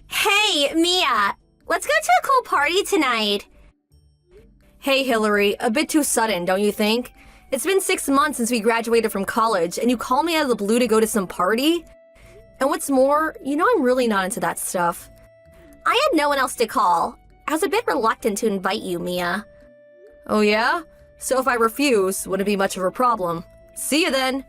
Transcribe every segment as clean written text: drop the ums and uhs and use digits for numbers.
Hey, Mia! Let's go to a cool party tonight. Hey, Hillary, a bit too sudden, don't you think? It's been 6 months since we graduated from college, and you call me out of the blue to go to some party? And what's more, I'm really not into that stuff. I had no one else to call. I was a bit reluctant to invite you, Mia. Oh yeah? So if I refuse, wouldn't be much of a problem. See you then.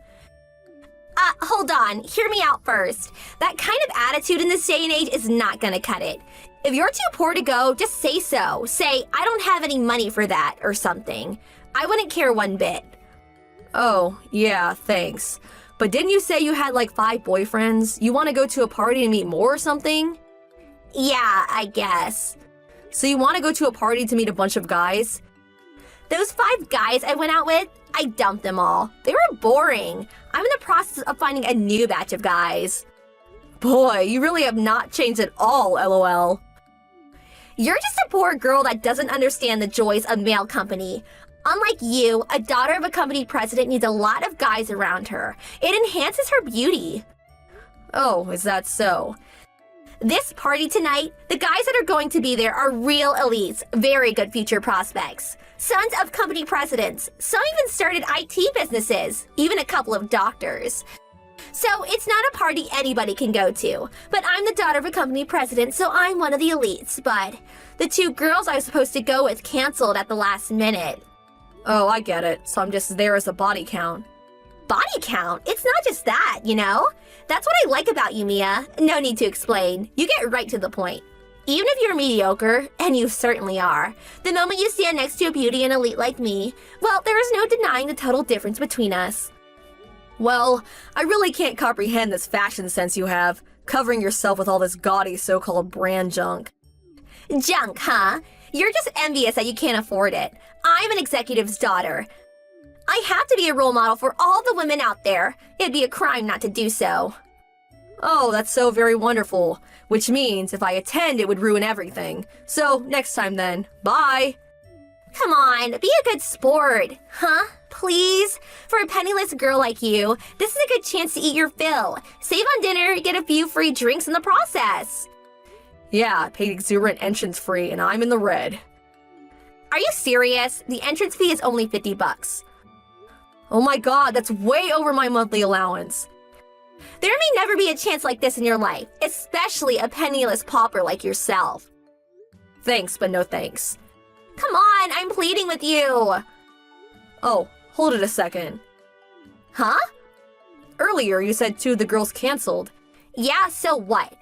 Hold on. Hear me out first. That kind of attitude in this day and age is not gonna cut it. If you're too poor to go, just say so. Say, I don't have any money for that, or something. I wouldn't care one bit. Oh, yeah, thanks. But didn't you say you had like 5 boyfriends? You want to go to a party and meet more or something? Yeah, I guess. So you want to go to a party to meet a bunch of guys? Those 5 guys I went out with, I dumped them all. They were boring. I'm in the process of finding a new batch of guys. Boy, you really have not changed at all, LOL. You're just a poor girl that doesn't understand the joys of male company. Unlike you, a daughter of a company president needs a lot of guys around her. It enhances her beauty. Oh, is that so? This party tonight, the guys that are going to be there are real elites, very good future prospects. Sons of company presidents. Some even started IT businesses, even a couple of doctors. So it's not a party anybody can go to. But I'm the daughter of a company president, so I'm one of the elites. But the 2 girls I was supposed to go with canceled at the last minute. Oh, I get it. So I'm just there as a body count. Body count? It's not just that, That's what I like about you, Mia. No need to explain. You get right to the point. Even if you're mediocre, and you certainly are, the moment you stand next to a beauty and elite like me, well, there is no denying the total difference between us. Well, I really can't comprehend this fashion sense you have, covering yourself with all this gaudy so-called brand junk. Junk, huh? You're just envious that you can't afford it. I'm an executive's daughter. I have to be a role model for all the women out there. It'd be a crime not to do so. Oh, that's so very wonderful. Which means if I attend, it would ruin everything. So, next time then. Bye! Come on, be a good sport. Huh? Please? For a penniless girl like you, this is a good chance to eat your fill. Save on dinner, get a few free drinks in the process. Yeah, paid exuberant entrance fee, and I'm in the red. Are you serious? The entrance fee is only $50. Oh my god, that's way over my monthly allowance. There may never be a chance like this in your life, especially a penniless pauper like yourself. Thanks, but no thanks. Come on, I'm pleading with you. Oh, hold it a second. Huh? Earlier, you said 2 of the girls canceled. Yeah, so what?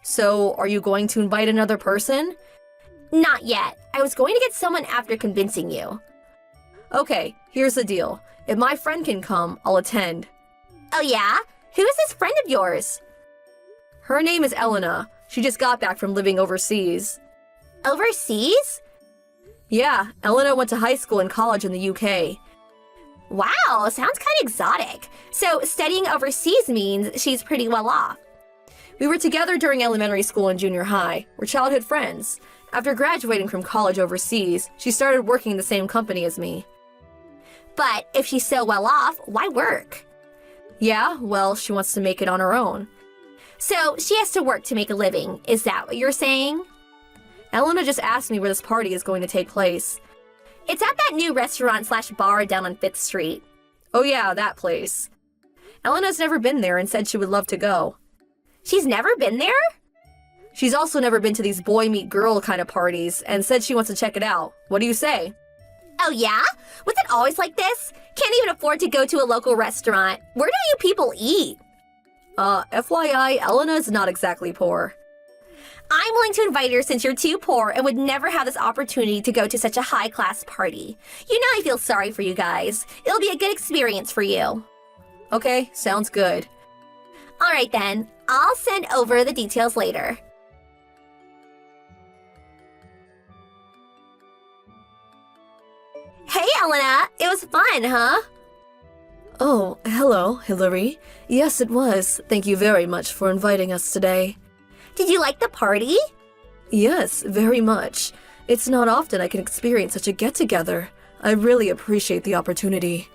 So, are you going to invite another person? Not yet. I was going to get someone after convincing you. Okay, here's the deal. If my friend can come, I'll attend. Oh yeah? Who is this friend of yours? Her name is Elena. She just got back from living overseas. Overseas? Yeah, Elena went to high school and college in the UK. Wow, sounds kind of exotic. So studying overseas means she's pretty well off. We were together during elementary school and junior high. We're childhood friends. After graduating from college overseas, she started working in the same company as me. But if she's so well off, why work? Yeah, well, she wants to make it on her own. So she has to work to make a living, is that what you're saying? Elena just asked me where this party is going to take place. It's at that new restaurant/bar down on 5th Street. Oh yeah, that place. Elena's never been there and said she would love to go. She's never been there? She's also never been to these boy meet girl kind of parties and said she wants to check it out. What do you say? Oh yeah? Was it always like this? Can't even afford to go to a local restaurant. Where do you people eat? FYI, Elena is not exactly poor. I'm willing to invite her since you're too poor and would never have this opportunity to go to such a high-class party. You know I feel sorry for you guys. It'll be a good experience for you. Okay, sounds good. Alright then, I'll send over the details later. Hey Elena, it was fun, huh? Oh, hello, Hillary. Yes, it was. Thank you very much for inviting us today. Did you like the party? Yes, very much. It's not often I can experience such a get-together. I really appreciate the opportunity.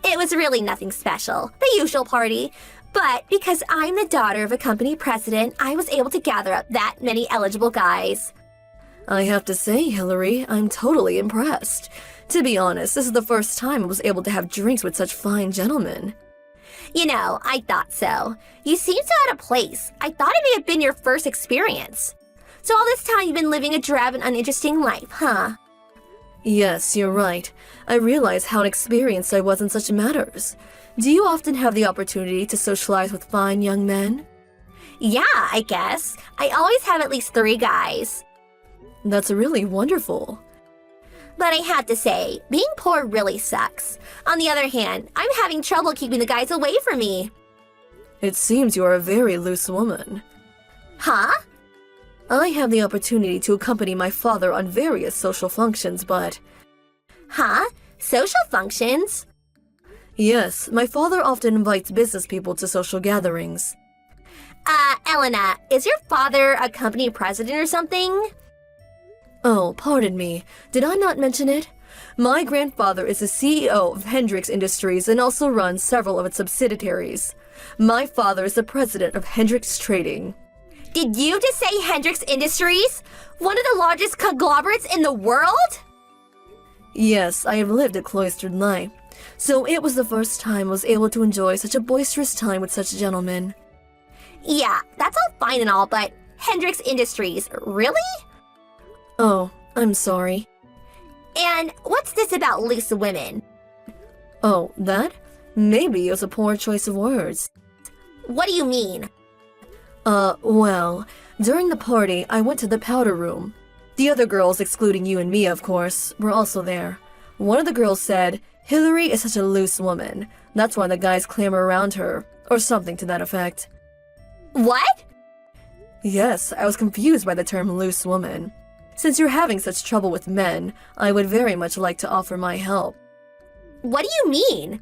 It was really nothing special. The usual party. But because I'm the daughter of a company president, I was able to gather up that many eligible guys. I have to say, Hillary, I'm totally impressed. To be honest, this is the first time I was able to have drinks with such fine gentlemen. You know, I thought so. You seem so out of place. I thought it may have been your first experience. So all this time you've been living a drab and uninteresting life, huh? Yes, you're right. I realize how inexperienced I was in such matters. Do you often have the opportunity to socialize with fine young men? Yeah, I guess. I always have at least 3 guys. That's really wonderful. But I have to say, being poor really sucks. On the other hand, I'm having trouble keeping the guys away from me. It seems you are a very loose woman. Huh? I have the opportunity to accompany my father on various social functions, but... Huh? Social functions? Yes, my father often invites business people to social gatherings. Elena, is your father a company president or something? Oh, pardon me. Did I not mention it? My grandfather is the CEO of Hendrix Industries and also runs several of its subsidiaries. My father is the president of Hendrix Trading. Did you just say Hendrix Industries? One of the largest conglomerates in the world? Yes, I have lived a cloistered life, so it was the first time I was able to enjoy such a boisterous time with such gentlemen. Yeah, that's all fine and all, but Hendrix Industries, really? Oh, I'm sorry. And what's this about loose women? Oh, that? Maybe it was a poor choice of words. What do you mean? Well, during the party, I went to the powder room. The other girls, excluding you and me, of course, were also there. One of the girls said, "Hillary is such a loose woman. That's why the guys clamor around her," or something to that effect. What? Yes, I was confused by the term loose woman. Since you're having such trouble with men, I would very much like to offer my help. What do you mean?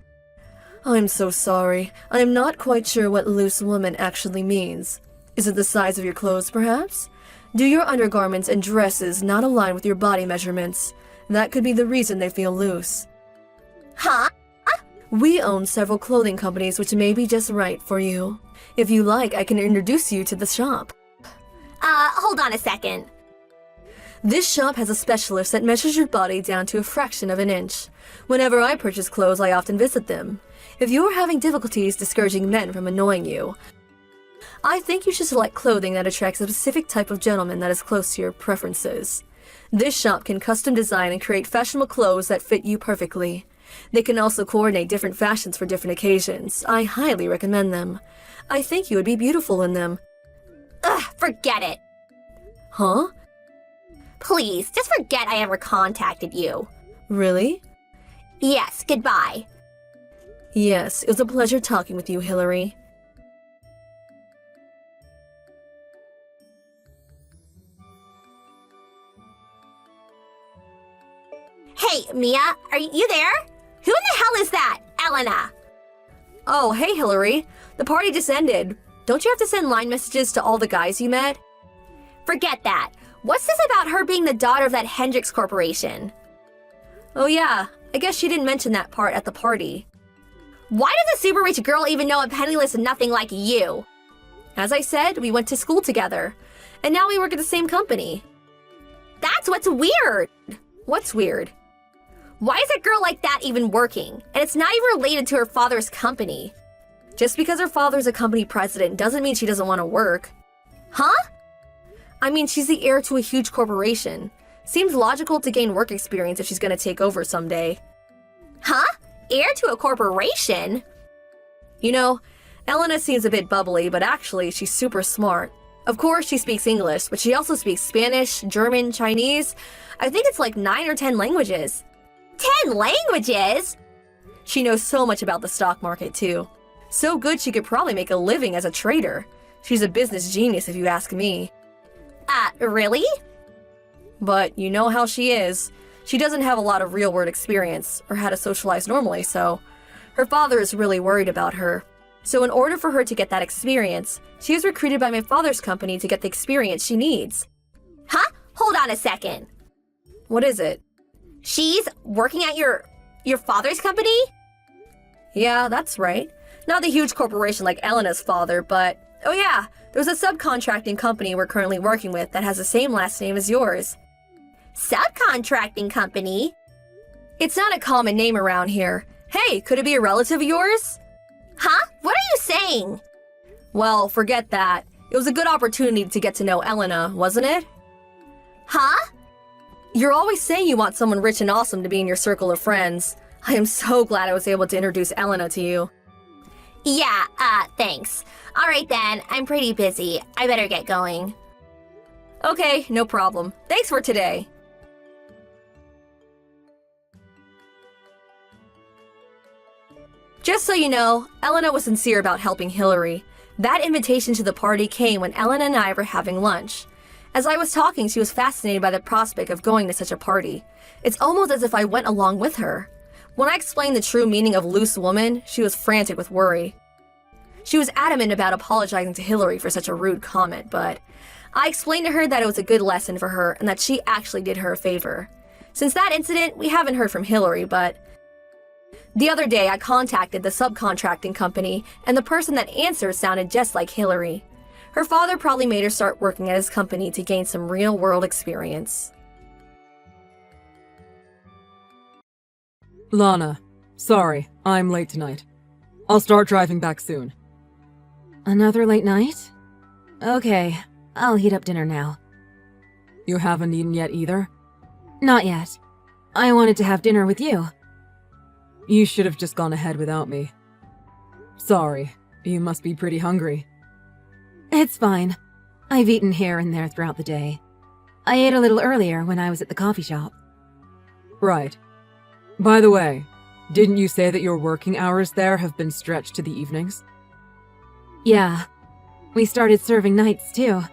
I'm so sorry. I am not quite sure what loose woman actually means. Is it the size of your clothes, perhaps? Do your undergarments and dresses not align with your body measurements? That could be the reason they feel loose. Huh? We own several clothing companies which may be just right for you. If you like, I can introduce you to the shop. Hold on a second. This shop has a specialist that measures your body down to a fraction of an inch. Whenever I purchase clothes, I often visit them. If you're having difficulties discouraging men from annoying you, I think you should select clothing that attracts a specific type of gentleman that is close to your preferences. This shop can custom design and create fashionable clothes that fit you perfectly. They can also coordinate different fashions for different occasions. I highly recommend them. I think you would be beautiful in them. Ugh, forget it. Huh? Please, just forget I ever contacted you. Really? Yes, goodbye. Yes, it was a pleasure talking with you, Hillary. Hey, Mia, are you there? Who in the hell is that? Elena. Oh, hey, Hillary. The party just ended. Don't you have to send line messages to all the guys you met? Forget that. What's this about her being the daughter of that Hendrix Corporation? Oh yeah, I guess she didn't mention that part at the party. Why does a super rich girl even know a penniless nothing like you? As I said, we went to school together, and now we work at the same company. That's what's weird. What's weird? Why is a girl like that even working? And it's not even related to her father's company. Just because her father's a company president doesn't mean she doesn't want to work. Huh? I mean, she's the heir to a huge corporation. Seems logical to gain work experience if she's going to take over someday. Huh? Heir to a corporation? You know, Elena seems a bit bubbly, but actually she's super smart. Of course, she speaks English, but she also speaks Spanish, German, Chinese. I think it's like 9 or 10 languages. 10 languages? She knows so much about the stock market, too. So good she could probably make a living as a trader. She's a business genius if you ask me. Really? But you know how she is. She doesn't have a lot of real-world experience, or how to socialize normally, so her father is really worried about her. So in order for her to get that experience, she was recruited by my father's company to get the experience she needs. Huh? Hold on a second. What is it? She's working at your father's company? Yeah, that's right. Not the huge corporation like Elena's father, but oh yeah, there's a subcontracting company we're currently working with that has the same last name as yours. Subcontracting company? It's not a common name around here. Hey, could it be a relative of yours? Huh? What are you saying? Well, forget that. It was a good opportunity to get to know Elena, wasn't it? Huh? You're always saying you want someone rich and awesome to be in your circle of friends. I am so glad I was able to introduce Elena to you. Yeah, thanks. Alright then, I'm pretty busy. I better get going. Okay, no problem. Thanks for today. Just so you know, Elena was sincere about helping Hillary. That invitation to the party came when Elena and I were having lunch. As I was talking, she was fascinated by the prospect of going to such a party. It's almost as if I went along with her. When I explained the true meaning of loose woman, she was frantic with worry. She was adamant about apologizing to Hillary for such a rude comment, but I explained to her that it was a good lesson for her and that she actually did her a favor. Since that incident, we haven't heard from Hillary, but the other day I contacted the subcontracting company, and the person that answered sounded just like Hillary. Her father probably made her start working at his company to gain some real-world experience. Lana, sorry, I'm late tonight. I'll start driving back soon. Another late night? Okay, I'll heat up dinner now. You haven't eaten yet either? Not yet. I wanted to have dinner with you. You should have just gone ahead without me. Sorry, you must be pretty hungry. It's fine. I've eaten here and there throughout the day. I ate a little earlier when I was at the coffee shop. Right. By the way, didn't you say that your working hours there have been stretched to the evenings? Yeah. We started serving nights too.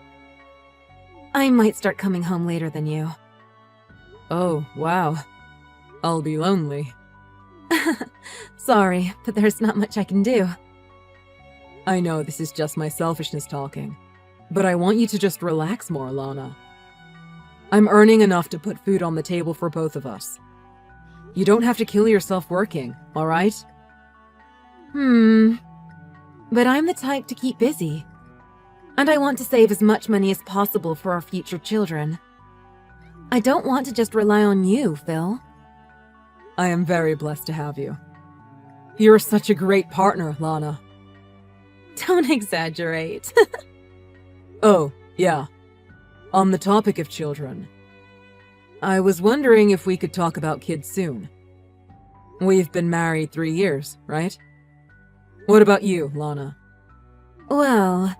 I might start coming home later than you. Oh, wow. I'll be lonely. Sorry, but there's not much I can do. I know this is just my selfishness talking, but I want you to just relax more, Lana. I'm earning enough to put food on the table for both of us. You don't have to kill yourself working, alright? But I'm the type to keep busy. And I want to save as much money as possible for our future children. I don't want to just rely on you, Phil. I am very blessed to have you. You're such a great partner, Lana. Don't exaggerate. Oh, yeah. On the topic of children, I was wondering if we could talk about kids soon. We've been married 3 years, right? What about you, Lana? Well,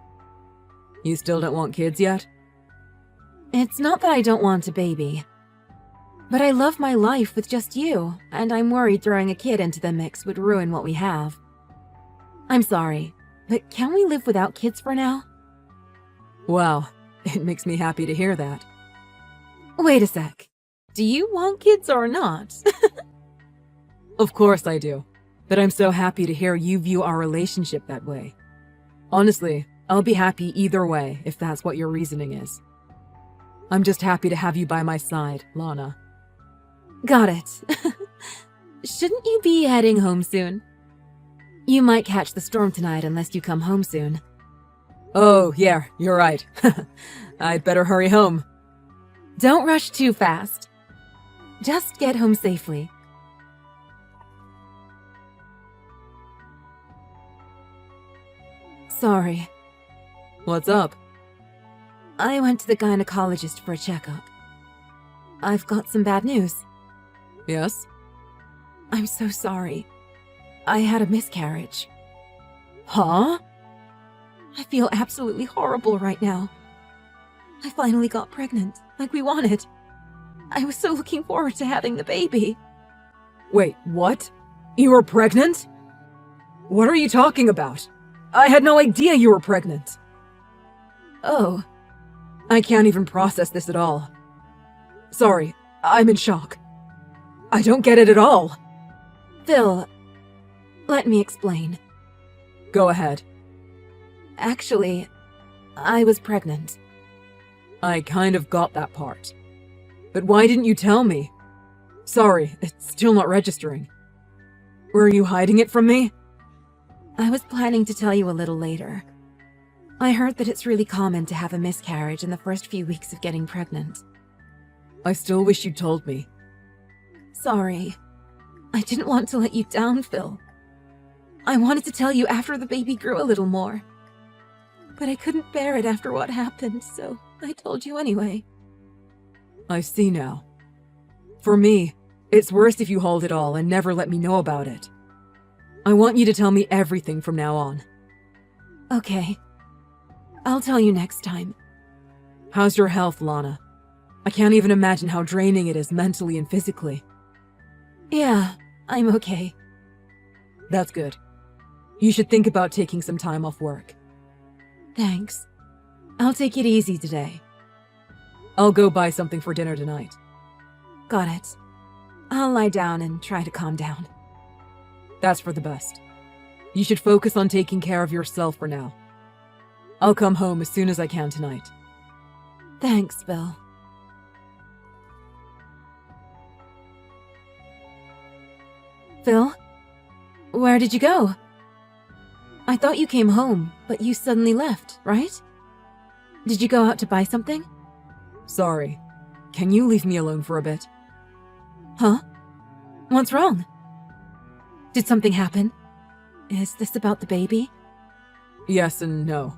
You still don't want kids yet? it's not that I don't want a baby. But I love my life with just you, and I'm worried throwing a kid into the mix would ruin what we have. I'm sorry, but can we live without kids for now? Wow, it makes me happy to hear that. Wait a sec. Do you want kids or not? Of course I do, but I'm so happy to hear you view our relationship that way. Honestly, I'll be happy either way if that's what your reasoning is. I'm just happy to have you by my side, Lana. Got it. Shouldn't you be heading home soon? You might catch the storm tonight unless you come home soon. Oh, yeah, you're right. I'd better hurry home. Don't rush too fast. Just get home safely. Sorry. What's up? I went to the gynecologist for a checkup. I've got some bad news. Yes? I'm so sorry. I had a miscarriage. Huh? I feel absolutely horrible right now. I finally got pregnant, like we wanted. I was so looking forward to having the baby. Wait, what? You were pregnant? What are you talking about? I had no idea you were pregnant. Oh, I can't even process this at all. Sorry, I'm in shock. I don't get it at all. Phil, let me explain. Go ahead. Actually, I was pregnant. I kind of got that part. But why didn't you tell me? Sorry, it's still not registering. Were you hiding it from me? I was planning to tell you a little later. I heard that it's really common to have a miscarriage in the first few weeks of getting pregnant. I still wish you'd told me. Sorry. I didn't want to let you down, Phil. I wanted to tell you after the baby grew a little more. But I couldn't bear it after what happened, so I told you anyway. I see now. For me, it's worse if you hold it all and never let me know about it. I want you to tell me everything from now on. Okay. I'll tell you next time. How's your health, Lana? I can't even imagine how draining it is mentally and physically. Yeah, I'm okay. That's good. You should think about taking some time off work. Thanks. I'll take it easy today. I'll go buy something for dinner tonight. Got it. I'll lie down and try to calm down. That's for the best. You should focus on taking care of yourself for now. I'll come home as soon as I can tonight. Thanks, Bill. Phil? Where did you go? I thought you came home, but you suddenly left, right? Did you go out to buy something? Sorry. Can you leave me alone for a bit? Huh? What's wrong? Did something happen? Is this about the baby? Yes and no.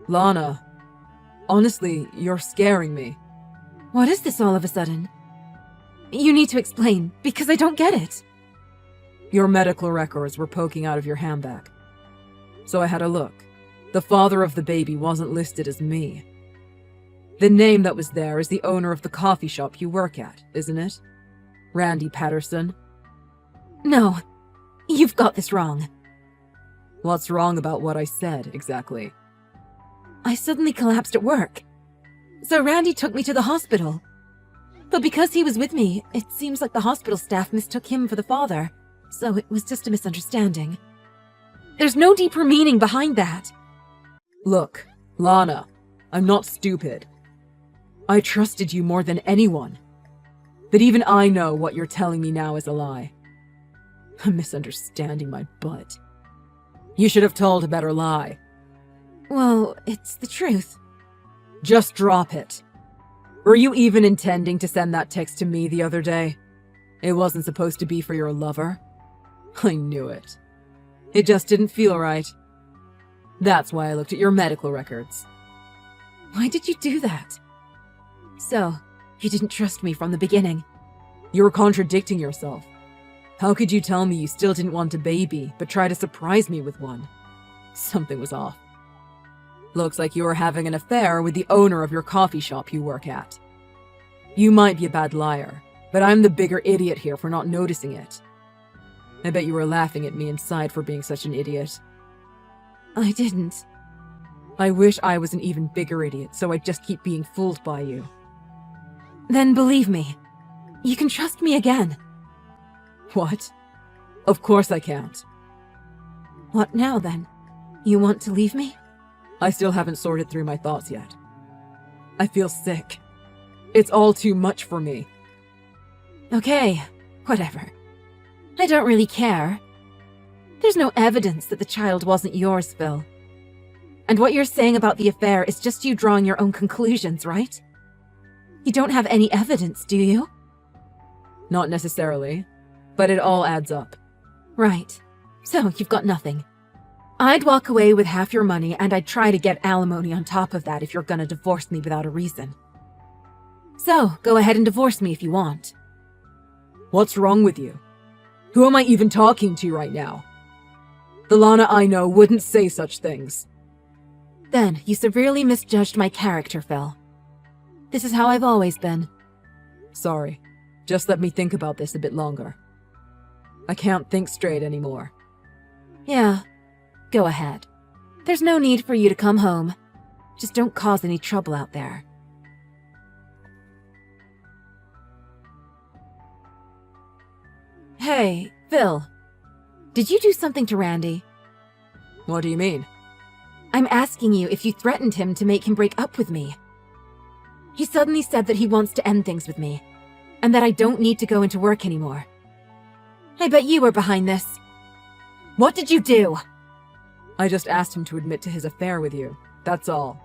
Lana, honestly, you're scaring me. What is this all of a sudden? You need to explain, because I don't get it. Your medical records were poking out of your handbag. So I had a look. The father of the baby wasn't listed as me. The name that was there is the owner of the coffee shop you work at, isn't it? Randy Patterson. No, you've got this wrong. What's wrong about what I said, exactly? I suddenly collapsed at work. So Randy took me to the hospital. But because he was with me, it seems like the hospital staff mistook him for the father. So it was just a misunderstanding. There's no deeper meaning behind that. Look, Lana, I'm not stupid. I trusted you more than anyone. But even I know what you're telling me now is a lie. I'm misunderstanding my butt. You should have told a better lie. Well, it's the truth. Just drop it. Were you even intending to send that text to me the other day? It wasn't supposed to be for your lover. I knew it. It just didn't feel right. That's why I looked at your medical records. Why did you do that? So, you didn't trust me from the beginning. You were contradicting yourself. How could you tell me you still didn't want a baby, but try to surprise me with one? Something was off. Looks like you were having an affair with the owner of your coffee shop you work at. You might be a bad liar, but I'm the bigger idiot here for not noticing it. I bet you were laughing at me inside for being such an idiot. I didn't. I wish I was an even bigger idiot, so I'd just keep being fooled by you. Then believe me. You can trust me again. What? Of course I can't. What now, then? You want to leave me? I still haven't sorted through my thoughts yet. I feel sick. It's all too much for me. Okay, whatever. I don't really care. There's no evidence that the child wasn't yours, Phil. And what you're saying about the affair is just you drawing your own conclusions, right? You don't have any evidence, do you? Not necessarily, but it all adds up. Right. So you've got nothing. I'd walk away with half your money, and I'd try to get alimony on top of that if you're gonna divorce me without a reason. So, go ahead and divorce me if you want. What's wrong with you? Who am I even talking to right now? The Lana I know wouldn't say such things. Then, you severely misjudged my character, Phil. This is how I've always been. Sorry. Just let me think about this a bit longer. I can't think straight anymore. Yeah. Go ahead. There's no need for you to come home. Just don't cause any trouble out there. Hey, Phil. Did you do something to Randy? What do you mean? I'm asking you if you threatened him to make him break up with me. He suddenly said that he wants to end things with me, and that I don't need to go into work anymore. I bet you were behind this. What did you do? I just asked him to admit to his affair with you. That's all.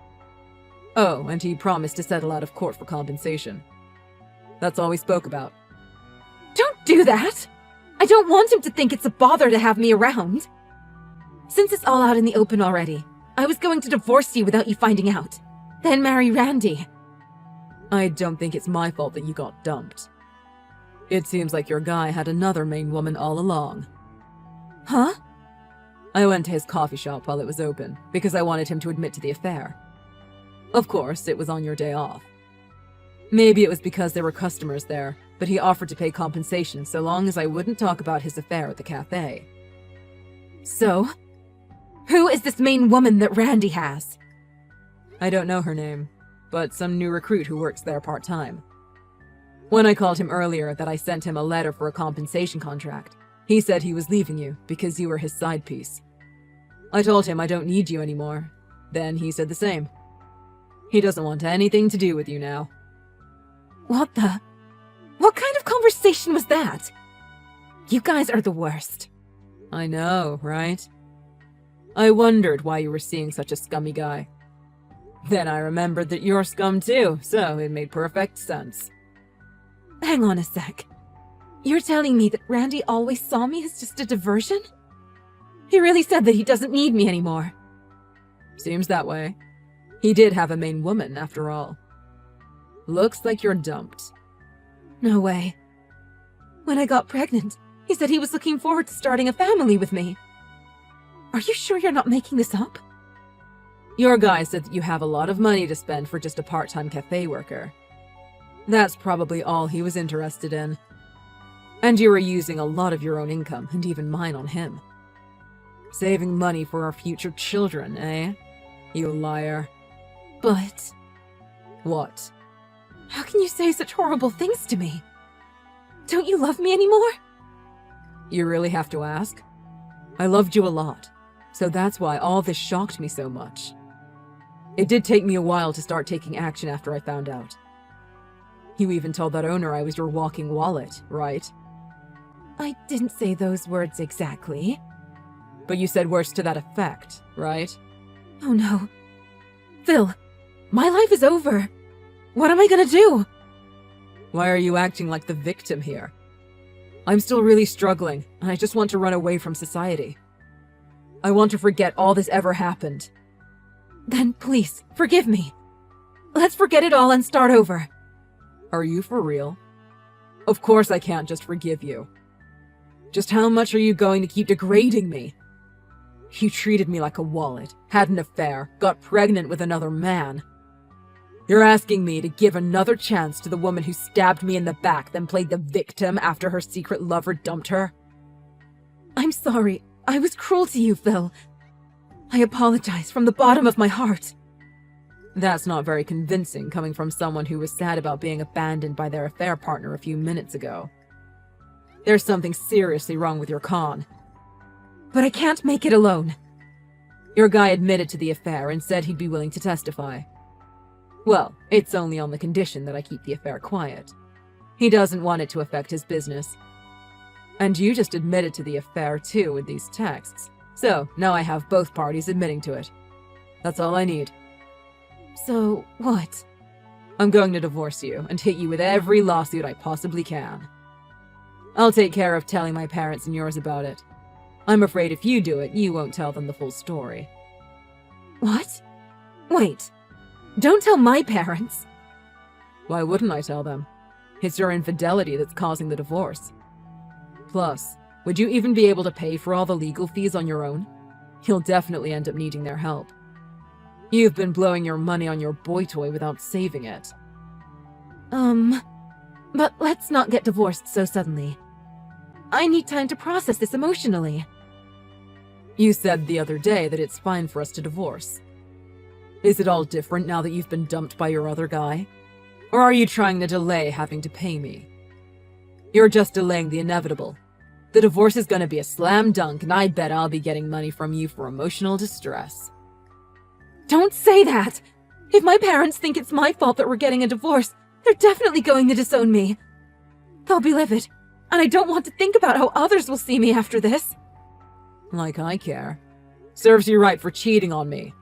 Oh, and he promised to settle out of court for compensation. That's all we spoke about. Don't do that! I don't want him to think it's a bother to have me around. Since it's all out in the open already, I was going to divorce you without you finding out. Then marry Randy. I don't think it's my fault that you got dumped. It seems like your guy had another main woman all along. Huh? I went to his coffee shop while it was open, because I wanted him to admit to the affair. Of course, it was on your day off. Maybe it was because there were customers there, but he offered to pay compensation so long as I wouldn't talk about his affair at the cafe. So? Who is this main woman that Randy has? I don't know her name, but some new recruit who works there part-time. When I called him earlier that I sent him a letter for a compensation contract, he said he was leaving you because you were his side piece. I told him I don't need you anymore. Then he said the same. He doesn't want anything to do with you now. What kind of conversation was that? You guys are the worst. I know, right? I wondered why you were seeing such a scummy guy. Then I remembered that you're scum too, so it made perfect sense. Hang on a sec. You're telling me that Randy always saw me as just a diversion? He really said that he doesn't need me anymore. Seems that way. He did have a main woman, after all. Looks like you're dumped. No way. When I got pregnant, he said he was looking forward to starting a family with me. Are you sure you're not making this up? Your guy said that you have a lot of money to spend for just a part-time cafe worker. That's probably all he was interested in. And you were using a lot of your own income, and even mine, on him. Saving money for our future children, eh? You liar. But... What? How can you say such horrible things to me? Don't you love me anymore? You really have to ask? I loved you a lot, so that's why all this shocked me so much. It did take me a while to start taking action after I found out. You even told that owner I was your walking wallet, right? I didn't say those words exactly. But you said words to that effect, right? Oh no. Phil, my life is over. What am I gonna do? Why are you acting like the victim here? I'm still really struggling, and I just want to run away from society. I want to forget all this ever happened. Then please, forgive me. Let's forget it all and start over. Are you for real? Of course I can't just forgive you. Just how much are you going to keep degrading me? You treated me like a wallet, had an affair, got pregnant with another man. You're asking me to give another chance to the woman who stabbed me in the back, then played the victim after her secret lover dumped her? I'm sorry. I was cruel to you, Phil. I apologize from the bottom of my heart. That's not very convincing coming from someone who was sad about being abandoned by their affair partner a few minutes ago. There's something seriously wrong with your con. But I can't make it alone. Your guy admitted to the affair and said he'd be willing to testify. Well, it's only on the condition that I keep the affair quiet. He doesn't want it to affect his business. And you just admitted to the affair too with these texts. So, now I have both parties admitting to it. That's all I need. So, what? I'm going to divorce you and hit you with every lawsuit I possibly can. I'll take care of telling my parents and yours about it. I'm afraid if you do it, you won't tell them the full story. What? Wait. Don't tell my parents. Why wouldn't I tell them? It's your infidelity that's causing the divorce. Plus, would you even be able to pay for all the legal fees on your own? You'll definitely end up needing their help. You've been blowing your money on your boy toy without saving it. But let's not get divorced so suddenly. I need time to process this emotionally. You said the other day that it's fine for us to divorce. Is it all different now that you've been dumped by your other guy? Or are you trying to delay having to pay me? You're just delaying the inevitable. The divorce is gonna be a slam dunk, and I bet I'll be getting money from you for emotional distress. Don't say that! If my parents think it's my fault that we're getting a divorce, they're definitely going to disown me. They'll be livid, and I don't want to think about how others will see me after this. Like I care. Serves you right for cheating on me.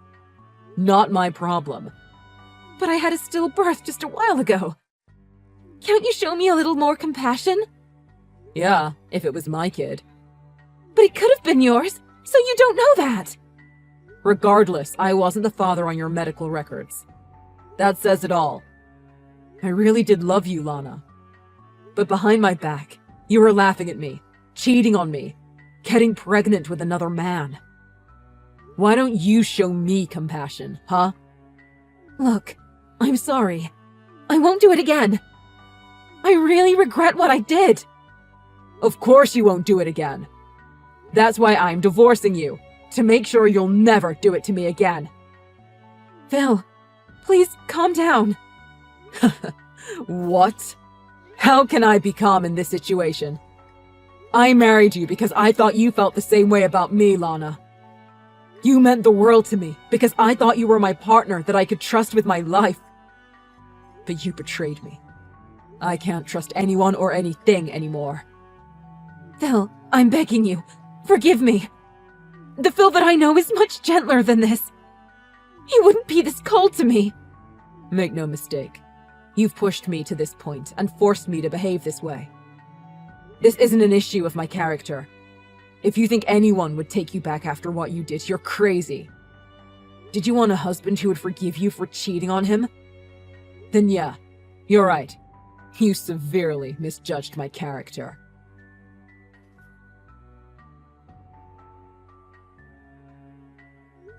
Not my problem. But I had a stillbirth just a while ago. Can't you show me a little more compassion? Yeah, if it was my kid. But it could have been yours, so you don't know that. Regardless, I wasn't the father on your medical records. That says it all. I really did love you, Lana. But behind my back, you were laughing at me, cheating on me, getting pregnant with another man. Why don't you show me compassion, huh? Look, I'm sorry. I won't do it again. I really regret what I did. Of course you won't do it again. That's why I'm divorcing you, to make sure you'll never do it to me again. Phil, please calm down. What? How can I be calm in this situation? I married you because I thought you felt the same way about me, Lana. You meant the world to me because I thought you were my partner that I could trust with my life. But you betrayed me. I can't trust anyone or anything anymore. Phil, I'm begging you. Forgive me. The Phil that I know is much gentler than this. He wouldn't be this cold to me. Make no mistake. You've pushed me to this point and forced me to behave this way. This isn't an issue of my character. If you think anyone would take you back after what you did, you're crazy. Did you want a husband who would forgive you for cheating on him? Then yeah, you're right. You severely misjudged my character.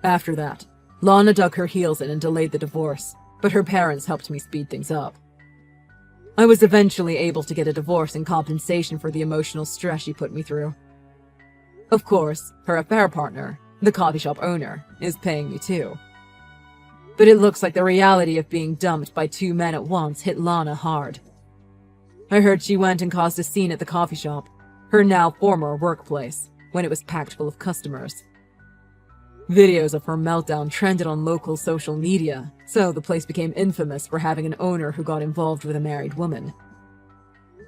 After that, Lana dug her heels in and delayed the divorce, but her parents helped me speed things up. I was eventually able to get a divorce in compensation for the emotional stress she put me through. Of course, her affair partner, the coffee shop owner, is paying me too. But it looks like the reality of being dumped by two men at once hit Lana hard. I heard she went and caused a scene at the coffee shop, her now former workplace, when it was packed full of customers. Videos of her meltdown trended on local social media, so the place became infamous for having an owner who got involved with a married woman.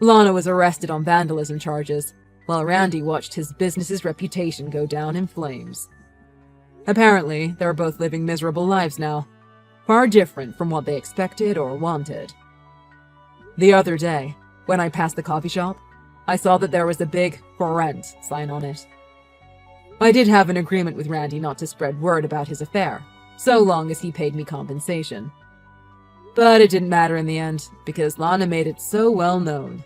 Lana was arrested on vandalism charges, while Randy watched his business's reputation go down in flames. Apparently, they're both living miserable lives now, far different from what they expected or wanted. The other day, when I passed the coffee shop, I saw that there was a big "For Rent" sign on it. I did have an agreement with Randy not to spread word about his affair, so long as he paid me compensation. But it didn't matter in the end, because Lana made it so well known.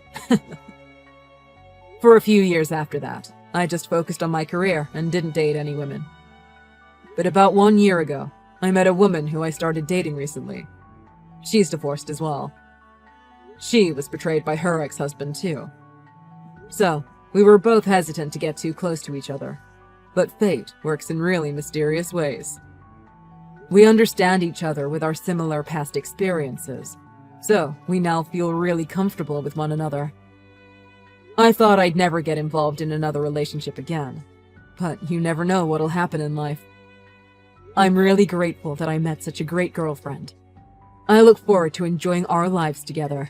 For a few years after that, I just focused on my career and didn't date any women. But about 1 year ago, I met a woman who I started dating recently. She's divorced as well. She was betrayed by her ex-husband too. So, we were both hesitant to get too close to each other. But fate works in really mysterious ways. We understand each other with our similar past experiences, so we now feel really comfortable with one another. I thought I'd never get involved in another relationship again, but you never know what'll happen in life. I'm really grateful that I met such a great girlfriend. I look forward to enjoying our lives together.